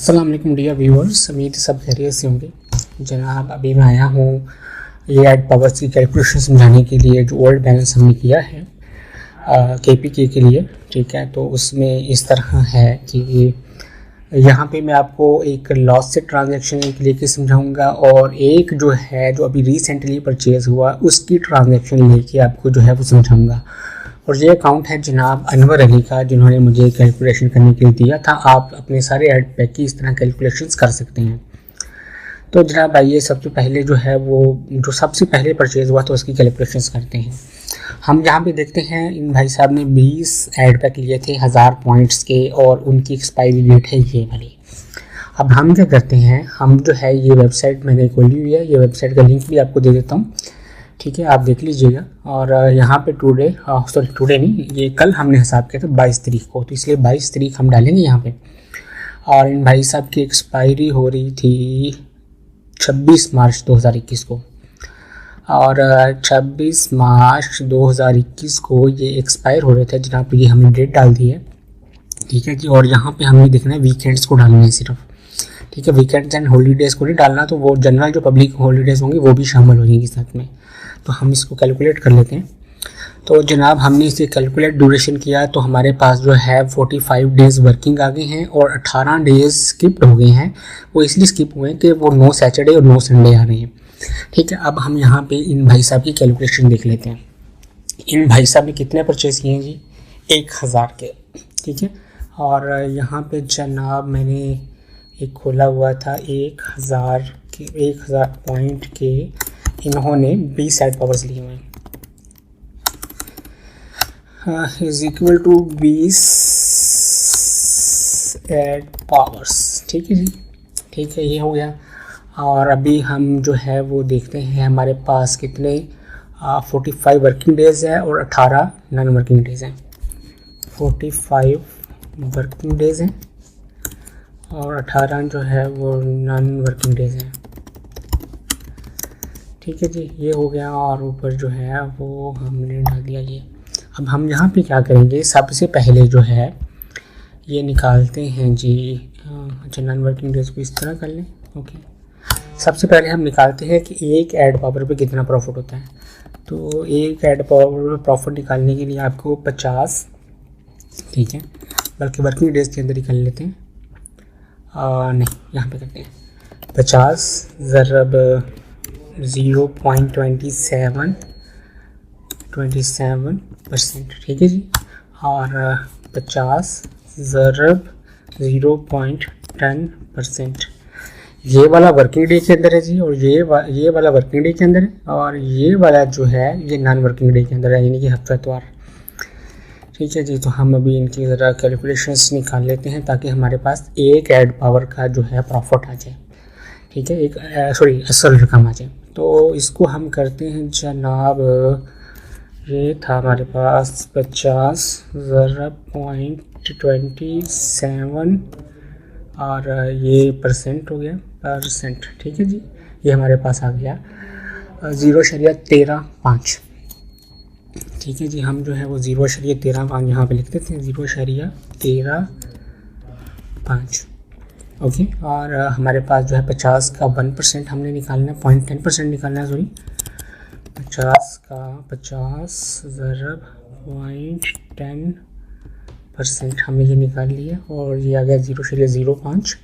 अस्सलाम वालेकुम dear viewers, उम्मीद सब खैरियत से होंगे। जनाब अभी मैं आया हूँ ये एड पावर्स की कैलकुलेशन समझाने के लिए जो ओल्ड बैलेंस हमने किया है KPK के लिए। ठीक है, तो उसमें इस तरह है कि यहाँ पे मैं आपको एक लॉस से ट्रांजैक्शन एक लेके समझाऊंगा और एक जो है जो अभी रिसेंटली परचेज़ हुआ उसकी ट्रांजैक्शन लेके आपको जो है वो समझाऊंगा। और ये अकाउंट है जनाब अनवर अली का, जिन्होंने मुझे कैलकुलेशन करने के लिए दिया था। आप अपने सारे एड पैक की इस तरह कैलकुलेशंस कर सकते हैं। तो जनाब आइए सबसे पहले जो है वो जो सबसे पहले परचेज़ हुआ तो उसकी कैलकुलेशंस करते हैं। हम यहाँ पे देखते हैं इन भाई साहब ने 20 एड पैक लिए थे 1000 पॉइंट्स के और उनकी एक्सपायरी डेट है ये वाली। अब हम क्या करते हैं, हम जो है ये वेबसाइट मैंने खोली हुई है, ये वेबसाइट का लिंक भी आपको दे देता हूँ। ठीक है, आप देख लीजिएगा। और यहाँ पे टुडे नहीं, ये कल हमने हिसाब किया था 22 तारीख को, तो इसलिए 22 तारीख हम डालेंगे यहाँ पे। और इन भाई साहब की एक्सपायरी हो रही थी 26 मार्च 2021 को, और 26 मार्च 2021 को ये एक्सपायर हो रहे थे जनाब। ये हमने डेट डाल दी है। ठीक है जी, और यहाँ पे हमें देखना है वीकेंड्स को डालना है सिर्फ। ठीक है, वीकेंड्स एंड हॉलीडेज़ को नहीं डालना, तो वो जनरल जो पब्लिक हॉलीडेज़ होंगी वो भी शामिल हो जाएंगी साथ में। तो हम इसको कैलकुलेट कर लेते हैं। तो जनाब हमने इसे कैलकुलेट ड्यूरेशन किया तो हमारे पास जो है 45 डेज़ वर्किंग आ गए हैं और 18 डेज़ स्किप्ड हो गए हैं। वो इसलिए स्किप हुए हैं कि वो 9 सैटरडे और 9 संडे आ रहे हैं। ठीक है, अब हम यहाँ पे इन भाई साहब की कैलकुलेशन देख लेते हैं। इन भाई साहब ने कितने परचेज़ किए हैं जी? 1000 के। ठीक है, और यहाँ पे जनाब मैंने एक खोला हुआ था 1000 पॉइंट के, इन्होंने 20 एड पावर्स लिए हुए हैं, is equal to 20 add powers. ठीक है जी, ठीक है, ये हो गया। और अभी हम जो है वो देखते हैं हमारे पास कितने 45 वर्किंग डेज़ है और 18 नॉन वर्किंग डेज़ हैं। 45 वर्किंग डेज़ हैं और 18 जो है वो नॉन वर्किंग डेज़ हैं। ठीक है जी, ये हो गया। और ऊपर जो है वो हमने डाल दिया ये। अब हम यहाँ पे क्या करेंगे, सबसे पहले जो है ये निकालते हैं जी। अच्छा, नॉन वर्किंग डेज को इस तरह कर लें। ओके, सबसे पहले हम निकालते हैं कि एक एड पावर पे कितना प्रॉफिट होता है। तो एक एड पावर पे प्रॉफिट निकालने के लिए आपको 50, ठीक है, बल्कि वर्किंग डेज के अंदर ही कर लेते हैं। नहीं, यहाँ पे करते हैं 50 ज़रब 0.27%। ठीक है जी, और 50 ज़रब 0.10%। ये वाला वर्किंग डे के अंदर है जी, और ये वाला वर्किंग डे के अंदर है, और ये वाला जो है ये नॉन वर्किंग डे के अंदर है, यानी कि हफ्ता इतवार। ठीक है जी, तो हम अभी इनकी ज़रा कैलकुलेशंस निकाल लेते हैं ताकि हमारे पास एक एड पावर का जो है प्रॉफिट आ जाए। ठीक है, एक असल रकम आ जाए। तो इसको हम करते हैं जनाब, ये था हमारे पास 50 ज़रब 0.27 और ये परसेंट हो गया, परसेंट। ठीक है जी, ये हमारे पास आ गया 0.135। ठीक है जी, हम जो है वो 0.135 यहाँ पे लिख देते हैं, 0.135। ओके, और हमारे पास जो है 50 का 1% हमने निकालना है, 0.10% निकालना है, सॉरी 50 ज़रब 0.10% हमने ये निकाल लिया और ये आ गया 0.05।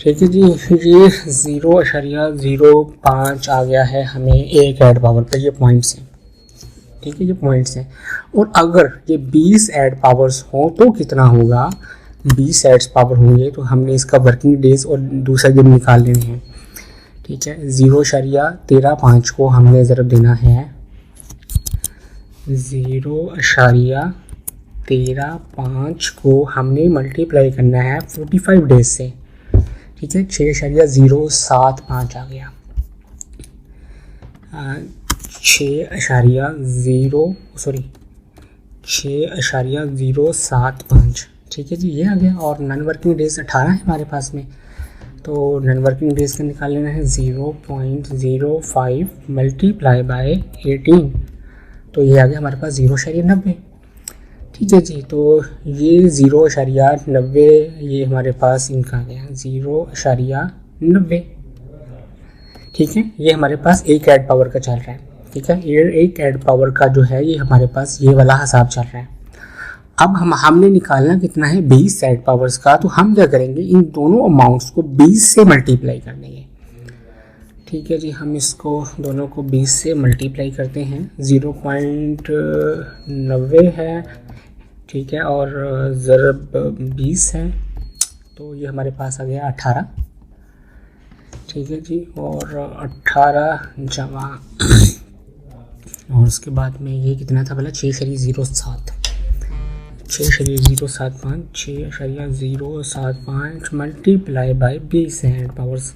ठीक है जी, ये 0.05 आ गया है हमें एक एड पावर पर। ये पॉइंट्स हैं। ठीक है, ये पॉइंट्स हैं। और अगर ये 20 एड पावर्स हों तो कितना होगा? 20 एड्स पावर होंगे तो हमने इसका वर्किंग डेज और दूसरा दिन निकाल लेने हैं। ठीक है, 0.135 को हमने ज़रब देना है 0.135 को हमने मल्टीप्लाई करना है 45 डेज से। ठीक है, 6.075 आ गया, 6.075। ठीक है जी, ये आ गया। और नॉन वर्किंग डेज 18 है हमारे पास में, तो नॉन वर्किंग डेज का निकाल लेना है 0.05 मल्टीप्लाई बाय 18, तो ये आ गया हमारे पास 0.90। ठीक है जी। तो ये 0.90 ये हमारे पास इनका आ गया 0.90। ठीक है, ये हमारे पास एक ऐड पावर का चल रहा है। ठीक है, ये एक ऐड पावर का जो है ये हमारे पास ये वाला हिसाब चल रहा है। अब हमने निकालना कितना है 20 ऐड पावर्स का। तो हम क्या करेंगे, इन दोनों अमाउंट्स को 20 से मल्टीप्लाई कर देंगे। ठीक है जी, हम इसको दोनों को 20 से मल्टीप्लाई करते हैं। 0.90 है, ठीक है, और ज़रब 20 है, तो ये हमारे पास आ गया 18। ठीक है जी, और 18 जमा और उसके बाद में ये कितना था भला 6.07 6.075 6.075 मल्टीप्लाई बाई 20 है पावर्स।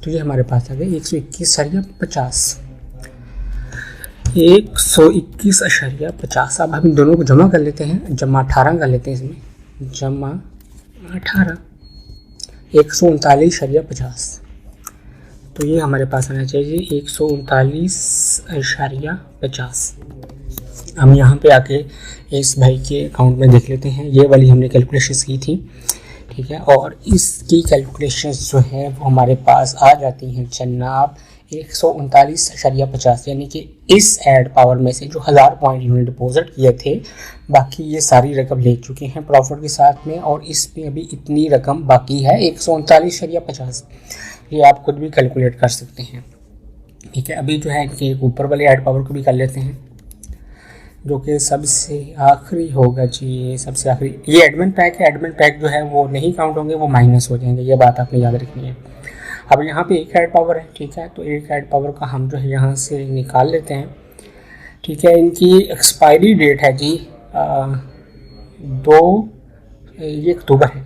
तो ये हमारे पास आ गया 121.50 121.50। अब हम दोनों को जमा कर लेते हैं, जमा 18 कर लेते हैं इसमें, जमा 18 139.50। तो ये हमारे पास आना चाहिए 139.50। हम यहाँ पे आके इस भाई के अकाउंट में देख लेते हैं, ये वाली हमने कैलकुलेशंस की थी। ठीक है, और इसकी कैलकुलेशंस जो है वो हमारे पास आ जाती हैं जनाब 139.50, यानी कि इस ऐड पावर में से जो 1000 पॉइंट यूनिट डिपॉजिट किए थे, बाकी ये सारी रकम ले चुके हैं प्रॉफिट के साथ में, और इसमें अभी इतनी रकम बाकी है 139.50। ये आप खुद भी कैलकुलेट कर सकते हैं। ठीक है, अभी जो है कि ऊपर वाले ऐड पावर को भी कर लेते हैं, जो कि सबसे आखिरी होगा जी, ये सबसे आखिरी। ये एडमिन पैक है, एडमिन पैक जो है वो नहीं काउंट होंगे, वो माइनस हो जाएंगे, ये बात आपने याद रखनी है। अब यहाँ पे एक ऐड पावर है, ठीक है, तो एक ऐड पावर का हम जो है यहाँ से निकाल लेते हैं। ठीक है, इनकी एक्सपायरी डेट है जी 2 अक्टूबर है,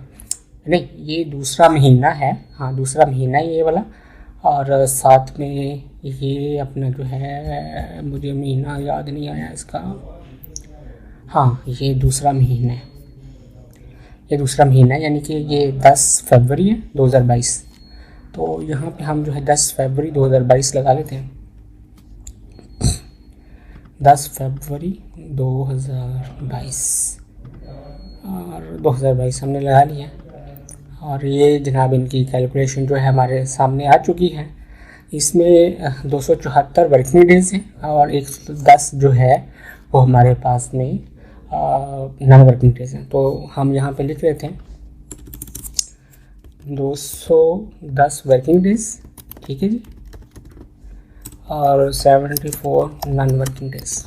नहीं ये दूसरा महीना है, हाँ दूसरा महीना है ये वाला, और साथ में ये अपना जो है मुझे महीना याद नहीं आया इसका, हाँ ये दूसरा महीना है, ये दूसरा महीना है, यानी कि ये 10 फरवरी है 2022। तो यहाँ पे हम जो है 10 फरवरी 2022 लगा लेते हैं। 10 फरवरी 2022 और 2022 हमने लगा लिया, और ये जनाब इनकी कैलकुलेशन जो है हमारे सामने आ चुकी है। इसमें 274 वर्किंग डेज हैं और 110 जो है वो हमारे पास में नॉन वर्किंग डेज हैं। तो हम यहाँ पे लिख लेते हैं 210 वर्किंग डेज, ठीक है जी, और 74 नॉन वर्किंग डेज।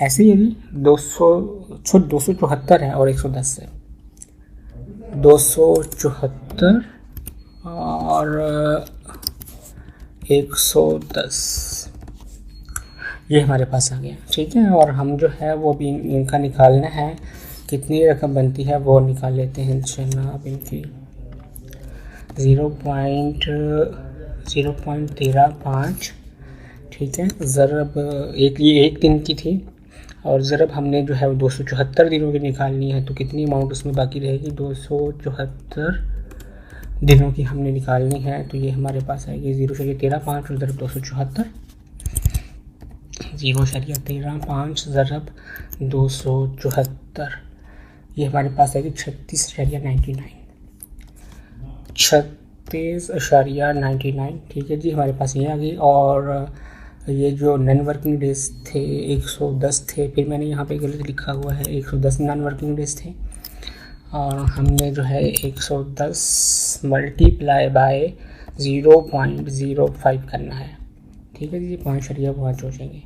ऐसे ही जी 274 है और 110 है, 274 और 110 ये हमारे पास आ गया। ठीक है, और हम जो है वो भी इनका निकालना है, कितनी रकम बनती है वो निकाल लेते हैं जनाब। इनकी 0.035, ठीक है, ज़रब ये एक दिन की थी, और ज़रब हमने जो है वो 274 दिनों की निकालनी है, तो कितनी अमाउंट उसमें बाकी रहेगी 274 दिनों की हमने निकालनी है। तो ये हमारे पास आएगी 0.135 ज़रब 274, 0.135 ज़रब 274, ये हमारे पास आएगी 36.99। ठीक है जी, हमारे पास ये आ गई। और ये जो नॉन वर्किंग डेज थे 110 थे, फिर मैंने यहाँ पे गलत लिखा हुआ है 110 नॉन वर्किंग डेज थे, और हमने जो है 110 मल्टीप्लाई बाय 0.05 करना है। ठीक है जी, 5.5 हो जाएंगे।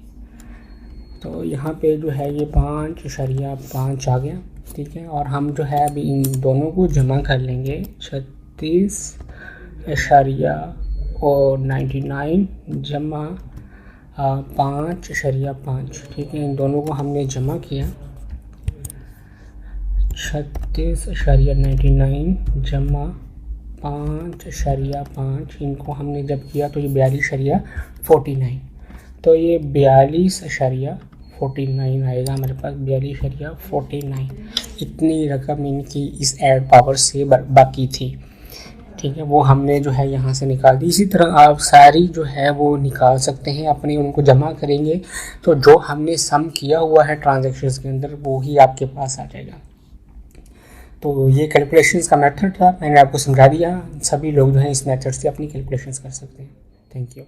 तो यहाँ पे जो है ये 5.5 आ गया। ठीक है, और हम जो है अभी इन दोनों को जमा कर लेंगे 36.99 जमा 5.5। ठीक है, इन दोनों को हमने जमा किया 36.99 जमा 5.5, इनको हमने जब किया तो ये 42.49, तो ये 42.49 आएगा हमारे पास, 42.49। इतनी रकम इनकी इस ऐड पावर से बाकी थी। ठीक है, वो हमने जो है यहाँ से निकाल दी। इसी तरह आप सारी जो है वो निकाल सकते हैं अपनी, उनको जमा करेंगे तो जो हमने सम किया हुआ है ट्रांजैक्शंस के अंदर वो ही आपके पास आ जाएगा। तो ये कैलकुलेशंस का मेथड था, मैंने आपको समझा दिया। सभी लोग जो है इस मेथड से अपनी कैलकुलेशंस कर सकते हैं। Thank you.